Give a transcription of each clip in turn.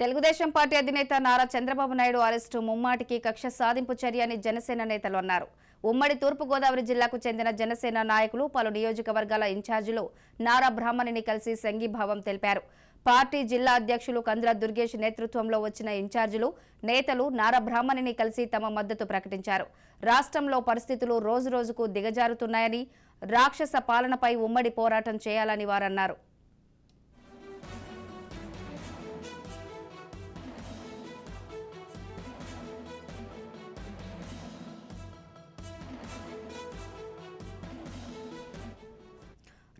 Telugu Desam party అధినేత Nara Chandrababu Naidu arrest ముమ్మాటికి కక్ష సాధింపు చర్య అని జనసేన నేతలు అన్నారు. ఉమ్మడి తూర్పు గోదావరి జిల్లాకు చెందిన జనసేన నాయకులు పలు నియోజకవర్గాల ఇన్ఛార్జీలు నారా బ్రాహ్మణిని కలిసి సంఘీభావం తెలిపారు. పార్టీ జిల్లా అధ్యక్షులు కంద్ర దుర్గేష్ నేతృత్వంలో వచ్చిన ఇన్ఛార్జీలు నేతలు నారా బ్రాహ్మణిని కలిసి తమ మద్దతు ప్రకటించారు. రాష్ట్రంలో పరిస్థితులు రోజురోజుకు దిగజారుతున్నాయని, రాక్షస పాలనపై ఉమ్మడి పోరాటం చేయాలని వారన్నారు.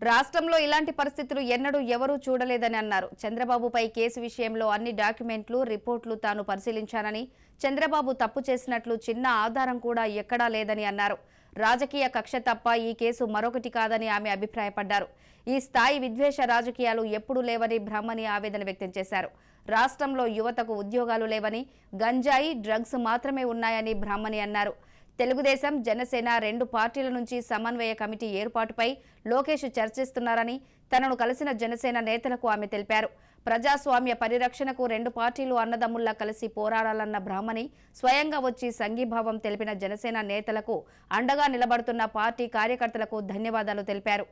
రాష్ట్రంలో ఇలాంటి పరిస్థితులు ఎన్నడూ ఎవరూ చూడలేదని అన్నారు. చంద్రబాబుపై కేసు విషయంలో అన్ని డాక్యుమెంట్లు, రిపోర్టులు తాను పరిశీలించానని, చంద్రబాబు తప్పు చేసినట్లు చిన్న ఆధారం కూడా ఎక్కడా లేదని అన్నారు. రాజకీయ కక్ష తప్ప ఈ కేసు మరొకటి కాదని ఆమె అభిప్రాయపడ్డారు. ఈ స్థాయి విద్వేష రాజకీయాలు ఎప్పుడూ లేవని బ్రహ్మణి ఆవేదన వ్యక్తం చేశారు. రాష్ట్రంలో యువతకు ఉద్యోగాలు లేవని, గంజాయి, డ్రగ్స్ మాత్రమే ఉన్నాయని బ్రహ్మణి అన్నారు. తెలుగుదేశం, జనసేన రెండు పార్టీల నుంచి సమన్వయ కమిటీ ఏర్పాటుపై లోకేష్ చర్చిస్తున్నారని తనను కలిసిన జనసేన నేతలకు ఆమె తెలిపారు. ప్రజాస్వామ్య పరిరక్షణకు రెండు పార్టీలు అన్నదమ్ముల్లా కలిసి పోరాడాలన్న బ్రాహ్మణి స్వయంగా వచ్చి సంఘీభావం తెలిపిన జనసేన నేతలకు అండగా నిలబడుతున్న పార్టీ కార్యకర్తలకు ధన్యవాదాలు తెలిపారు.